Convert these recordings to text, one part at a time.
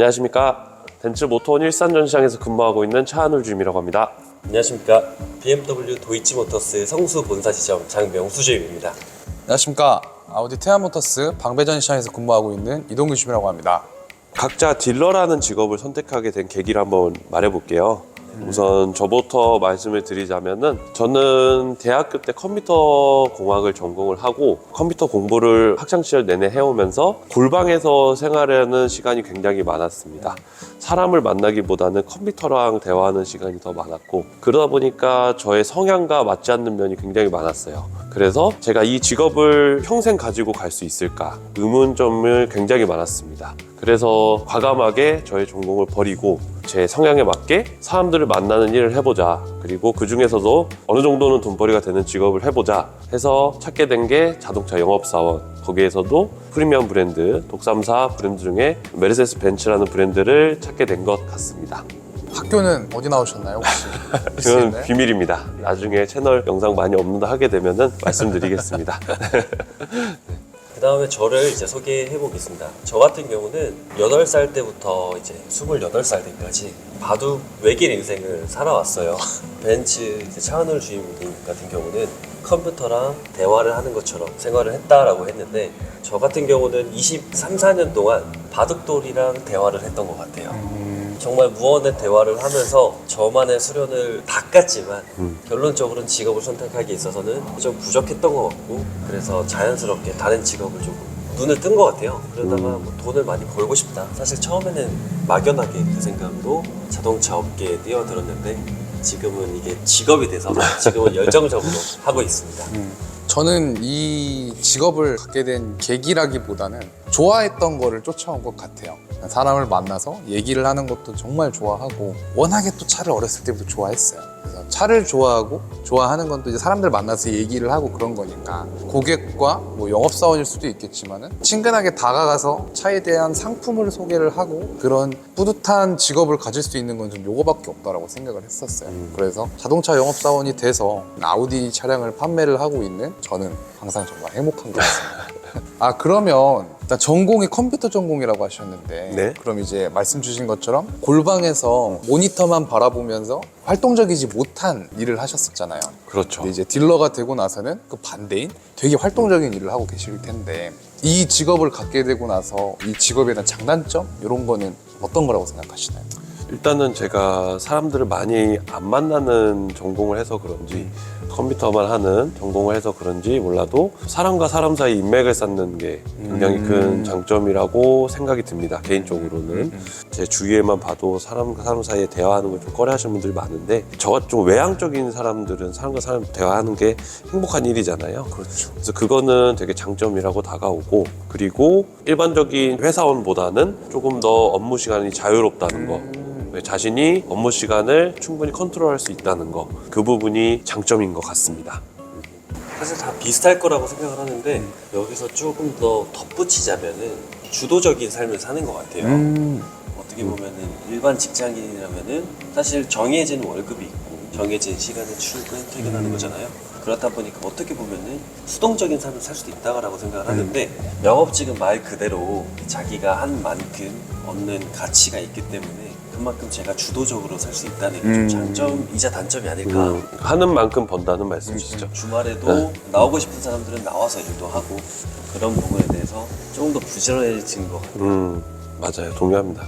안녕하십니까. 벤츠 모터원 일산 전시장에서 근무하고 있는 차한울 주임이라고 합니다. 안녕하십니까. BMW 도이치모터스 성수 본사 지점 장명수 주임입니다. 안녕하십니까. 아우디 테아모터스 방배전시장에서 근무하고 있는 이동규 주임이라고 합니다. 각자 딜러라는 직업을 선택하게 된 계기를 한번 말해볼게요. 우선 저부터 말씀을 드리자면은 저는 대학교 때 컴퓨터 공학을 전공을 하고 컴퓨터 공부를 학창시절 내내 해오면서 골방에서 생활하는 시간이 굉장히 많았습니다. 사람을 만나기보다는 컴퓨터랑 대화하는 시간이 더 많았고, 그러다 보니까 저의 성향과 맞지 않는 면이 굉장히 많았어요. 그래서 제가 이 직업을 평생 가지고 갈 수 있을까 의문점을 굉장히 많았습니다. 그래서 과감하게 저의 전공을 버리고 제 성향에 맞게 사람들을 만나는 일을 해보자, 그리고 그 중에서도 어느 정도는 돈벌이가 되는 직업을 해보자 해서 찾게 된 게 자동차 영업사원, 거기에서도 프리미엄 브랜드, 독삼사 브랜드 중에 메르세데스 벤츠라는 브랜드를 찾게 된 것 같습니다. 학교는 어디 나오셨나요 혹시? 그건 비밀입니다. 나중에 채널 영상 많이 업로드 하게 되면은 말씀드리겠습니다. 그 다음에 저를 이제 소개해 보겠습니다. 저 같은 경우는 8살 때부터 이제 28살 때까지 바둑 외길 인생을 살아왔어요. 벤츠 이제 차한울 주임 같은 경우는 컴퓨터랑 대화를 하는 것처럼 생활을 했다라고 했는데, 저 같은 경우는 23, 4년 동안 바둑돌이랑 대화를 했던 것 같아요. 정말 무언의 대화를 하면서 저만의 수련을 닦았지만 결론적으로는 직업을 선택하기에 있어서는 좀 부족했던 것 같고, 그래서 자연스럽게 다른 직업을 조금 눈을 뜬 것 같아요. 그러다가 뭐 돈을 많이 벌고 싶다. 사실 처음에는 막연하게 그 생각으로 자동차 업계에 뛰어들었는데 지금은 이게 직업이 돼서 지금은 열정적으로 하고 있습니다. 저는 이 직업을 갖게 된 계기라기보다는 좋아했던 거를 쫓아온 것 같아요. 사람을 만나서 얘기를 하는 것도 정말 좋아하고, 워낙에 또 차를 어렸을 때부터 좋아했어요. 그래서 차를 좋아하고 좋아하는 건 또 이제 사람들 만나서 얘기를 하고 그런 거니까, 고객과 뭐 영업사원일 수도 있겠지만은 친근하게 다가가서 차에 대한 상품을 소개를 하고 그런 뿌듯한 직업을 가질 수 있는 건 좀 요거밖에 없다라고 생각을 했었어요. 그래서 자동차 영업사원이 돼서 아우디 차량을 판매를 하고 있는 저는 항상 정말 행복한 것 같습니다. 아, 그러면 일단 전공이 컴퓨터 전공이라고 하셨는데, 네. 그럼 이제 말씀 주신 것처럼 골방에서 모니터만 바라보면서 활동적이지 못한 일을 하셨었잖아요. 그렇죠. 근데 이제 딜러가 되고 나서는 그 반대인 되게 활동적인 일을 하고 계실 텐데, 이 직업을 갖게 되고 나서 이 직업에 대한 장단점 이런 거는 어떤 거라고 생각하시나요? 일단은 제가 사람들을 많이 안 만나는 전공을 해서 그런지, 컴퓨터만 하는 전공을 해서 그런지 몰라도 사람과 사람 사이 인맥을 쌓는 게 굉장히 큰 장점이라고 생각이 듭니다. 개인적으로는. 제 주위에만 봐도 사람과 사람 사이에 대화하는 걸 좀 꺼려 하시는 분들이 많은데, 저같이 좀 외향적인 사람들은 사람과 사람 대화하는 게 행복한 일이잖아요. 그렇죠. 그래서 그거는 되게 장점이라고 다가오고, 그리고 일반적인 회사원보다는 조금 더 업무 시간이 자유롭다는 거, 자신이 업무 시간을 충분히 컨트롤할 수 있다는 거, 그 부분이 장점인 것 같습니다. 사실 다 비슷할 거라고 생각을 하는데 여기서 조금 더 덧붙이자면은 주도적인 삶을 사는 것 같아요. 어떻게 보면은 일반 직장인이라면은 사실 정해진 월급이 있고 정해진 시간에 출근, 퇴근하는 거잖아요. 그렇다 보니까 어떻게 보면은 수동적인 삶을 살 수도 있다고 생각을 하는데, 영업직은 말 그대로 자기가 한 만큼 얻는 가치가 있기 때문에 그만큼 제가 주도적으로 살 수 있다는 게 좀 장점이자 단점이 아닐까. 하는 만큼 번다는 말씀이시죠. 주말에도 나오고 싶은 사람들은 나와서 일도 하고, 그런 부분에 대해서 조금 더 부지런해진 것 같아요. 맞아요. 동의합니다.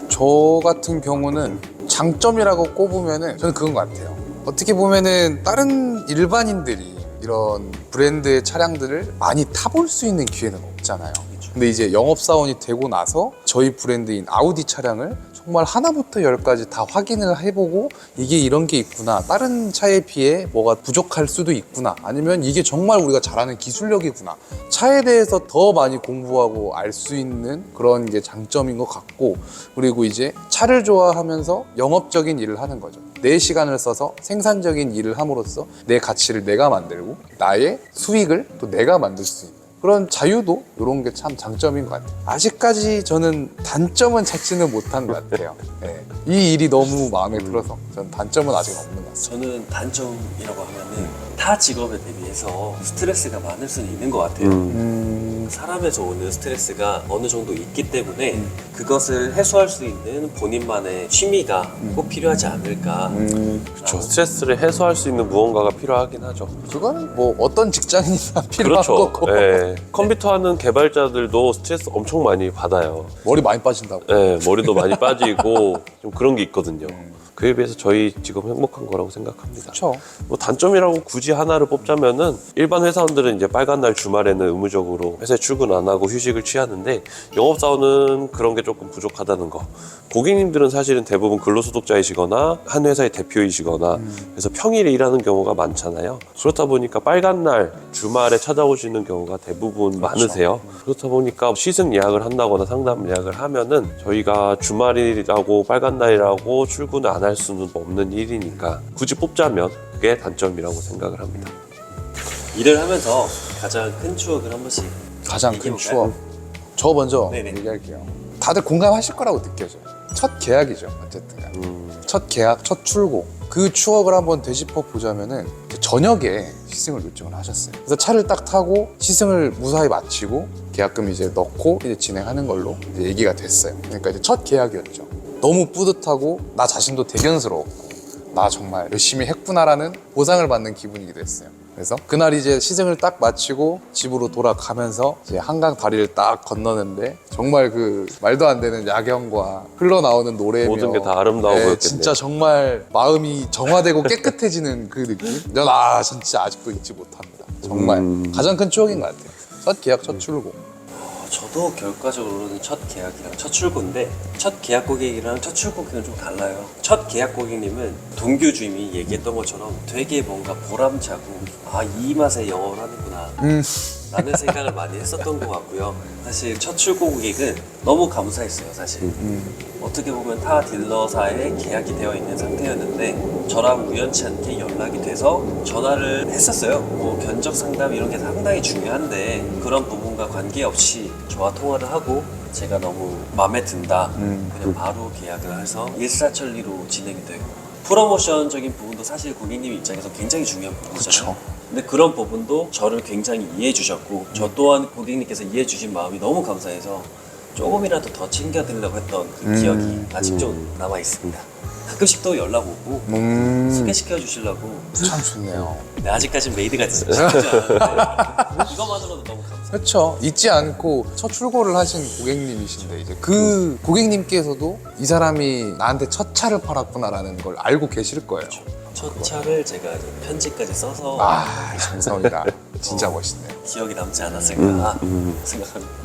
저 같은 경우는 장점이라고 꼽으면은 저는 그건 것 같아요. 어떻게 보면은 다른 일반인들이 이런 브랜드의 차량들을 많이 타볼 수 있는 기회는 없잖아요. 근데 이제 영업사원이 되고 나서 저희 브랜드인 아우디 차량을 정말 하나부터 열까지 다 확인을 해보고, 이게 이런 게 있구나, 다른 차에 비해 뭐가 부족할 수도 있구나, 아니면 이게 정말 우리가 잘하는 기술력이구나, 차에 대해서 더 많이 공부하고 알 수 있는 그런 게 장점인 것 같고, 그리고 이제 차를 좋아하면서 영업적인 일을 하는 거죠. 내 시간을 써서 생산적인 일을 함으로써 내 가치를 내가 만들고 나의 수익을 또 내가 만들 수 있는 그런 자유도, 이런 게 참 장점인 것 같아요. 아직까지 저는 단점은 찾지는 못한 것 같아요. 네. 이 일이 너무 마음에 들어서 저는 단점은 아직 없는 것 같습니다. 저는 단점이라고 하면은 타 직업에 대비해서 스트레스가 많을 수는 있는 것 같아요. 사람에서 오는 스트레스가 어느 정도 있기 때문에 그것을 해소할 수 있는 본인만의 취미가 꼭 필요하지 않을까. 그렇죠. 스트레스를 해소할 수 있는 무언가가 필요하긴 하죠. 그건 뭐 어떤 직장인이나 필요한 그렇죠. 거고 예. 컴퓨터 하는 개발자들도 스트레스 엄청 많이 받아요. 머리 많이 빠진다고. 예, 머리도 많이 빠지고 좀 그런 게 있거든요. 그에 비해서 저희 직업 행복한 거라고 생각합니다. 그렇죠. 뭐 단점이라고 굳이 하나를 뽑자면은 일반 회사원들은 이제 빨간 날 주말에는 의무적으로 회사에 출근 안 하고 휴식을 취하는데 영업사원은 그런 게 조금 부족하다는 거. 고객님들은 사실은 대부분 근로소득자이시거나 한 회사의 대표이시거나 그래서 평일에 일하는 경우가 많잖아요. 그렇다 보니까 빨간 날 주말에 찾아오시는 경우가 대부분 많으세요. 그렇다 보니까 시승 예약을 한다거나 상담 예약을 하면은 저희가 주말이라고 빨간 날이라고 출근을 안 할 수는 없는 일이니까 굳이 뽑자면 그게 단점이라고 생각을 합니다. 일을 하면서 가장 큰 추억을 한 번씩 가장 큰 얘기해볼까요? 추억. 저 먼저 네네. 얘기할게요. 다들 공감하실 거라고 느껴져요. 첫 계약이죠, 어쨌든 간에. 첫 계약, 첫 출고. 그 추억을 한번 되짚어 보자면은 저녁에 시승을 요청을 하셨어요. 그래서 차를 딱 타고 시승을 무사히 마치고 계약금 이제 넣고 이제 진행하는 걸로 이제 얘기가 됐어요. 그러니까 이제 첫 계약이었죠. 너무 뿌듯하고 나 자신도 대견스러웠고 나 정말 열심히 했구나라는 보상을 받는 기분이기도 했어요. 그래서 그날 이제 시승을 딱 마치고 집으로 돌아가면서 이제 한강 다리를 딱 건너는데 정말 그 말도 안 되는 야경과 흘러나오는 노래며 모든 게 다 아름다워 보였겠네요. 진짜 정말 마음이 정화되고 깨끗해지는 그 느낌? 나 진짜 아직도 잊지 못합니다. 정말 가장 큰 추억인 것 같아요. 첫 계약, 첫 출고. 저도 결과적으로는 첫 계약이랑 첫 출고인데 첫 계약 고객이랑 첫 출고 고객은 좀 달라요. 첫 계약 고객님은 동규 주임이 얘기했던 것처럼 되게 뭔가 보람차고 이 맛에 영업을 하는구나 라는 생각을 많이 했었던 것 같고요. 사실 첫 출고 고객은 너무 감사했어요. 사실 어떻게 보면 타 딜러사에 계약이 되어 있는 상태였는데 저랑 우연치 않게 연락이 돼서 전화를 했었어요. 뭐 견적 상담 이런 게 상당히 중요한데 그런 부분과 관계없이 저와 통화를 하고 제가 너무 마음에 든다 그냥 바로 계약을 해서 일사천리로 진행이 되고 프로모션적인 부분도 사실 고객님 입장에서 굉장히 중요한 부분이잖아요. 근데 그런 부분도 저를 굉장히 이해해 주셨고 저 또한 고객님께서 이해해 주신 마음이 너무 감사해서 조금이라도 더 챙겨드리려고 했던 그 기억이 아직 좀 남아 있습니다. 가끔씩 또 연락 오고 소개시켜 주시려고 참 좋네요. 네, 아직까지는 메이드가 되지 않았는데 이것만으로도 너무 감사해요. 그렇죠. 잊지 않고 첫 출고를 하신 고객님이신데 이제 그 고객님께서도 이 사람이 나한테 첫 차를 팔았구나라는 걸 알고 계실 거예요. 첫 차를 제가 이제 편지까지 써서 감사합니다. 진짜 멋있네요. 기억이 남지 않았을까 생각합니다.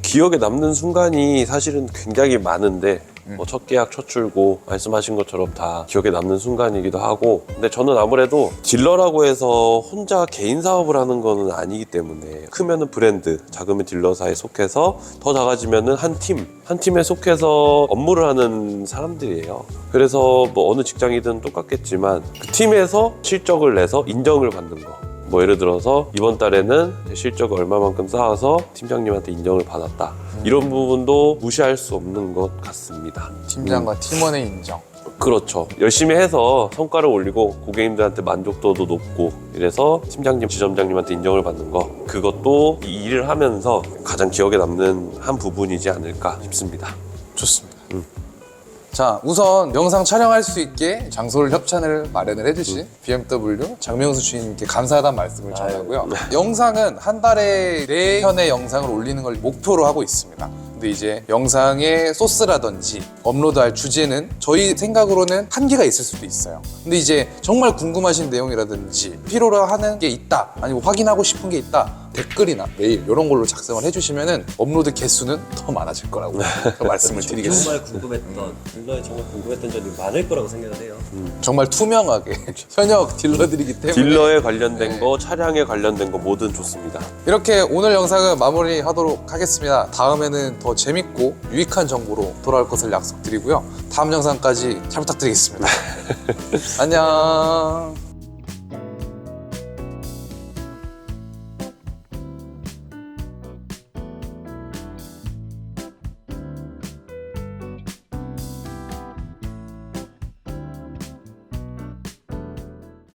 기억에 남는 순간이 사실은 굉장히 많은데 뭐 첫 계약, 첫 출고 말씀하신 것처럼 다 기억에 남는 순간이기도 하고 근데 저는 아무래도 딜러라고 해서 혼자 개인 사업을 하는 거는 아니기 때문에 크면은 브랜드, 작으면 딜러사에 속해서 더 작아지면은 한 팀에 속해서 업무를 하는 사람들이에요. 그래서 뭐 어느 직장이든 똑같겠지만 그 팀에서 실적을 내서 인정을 받는 거. 뭐 예를 들어서 이번 달에는 실적을 얼마만큼 쌓아서 팀장님한테 인정을 받았다. 이런 부분도 무시할 수 없는 것 같습니다. 팀장과 팀원의 인정. 그렇죠. 열심히 해서 성과를 올리고 고객님들한테 만족도도 높고 이래서 팀장님, 지점장님한테 인정을 받는 거 그것도 이 일을 하면서 가장 기억에 남는 한 부분이지 않을까 싶습니다. 좋습니다. 자, 우선 영상 촬영할 수 있게 장소를 협찬을 마련을 해주신 BMW 장명수 주인님께 감사하다는 말씀을 전하고요. 영상은 한 달에 4편의 영상을 올리는 걸 목표로 하고 있습니다. 근데 이제 영상의 소스라든지 업로드할 주제는 저희 생각으로는 한계가 있을 수도 있어요. 근데 이제 정말 궁금하신 내용이라든지 필요로 하는 게 있다, 아니면 확인하고 싶은 게 있다, 댓글이나 메일 이런 걸로 작성을 해주시면은 업로드 개수는 더 많아질 거라고 말씀을 드리겠습니다. 정말 궁금했던 딜러에 정말 궁금했던 점이 많을 거라고 생각을 해요. 정말 투명하게 현역 딜러들이기 때문에 딜러에 관련된 거, 차량에 관련된 거 뭐든 좋습니다. 이렇게 오늘 영상은 마무리하도록 하겠습니다. 다음에는 더 재밌고 유익한 정보로 돌아올 것을 약속드리고요. 다음 영상까지 잘 부탁드리겠습니다. 안녕.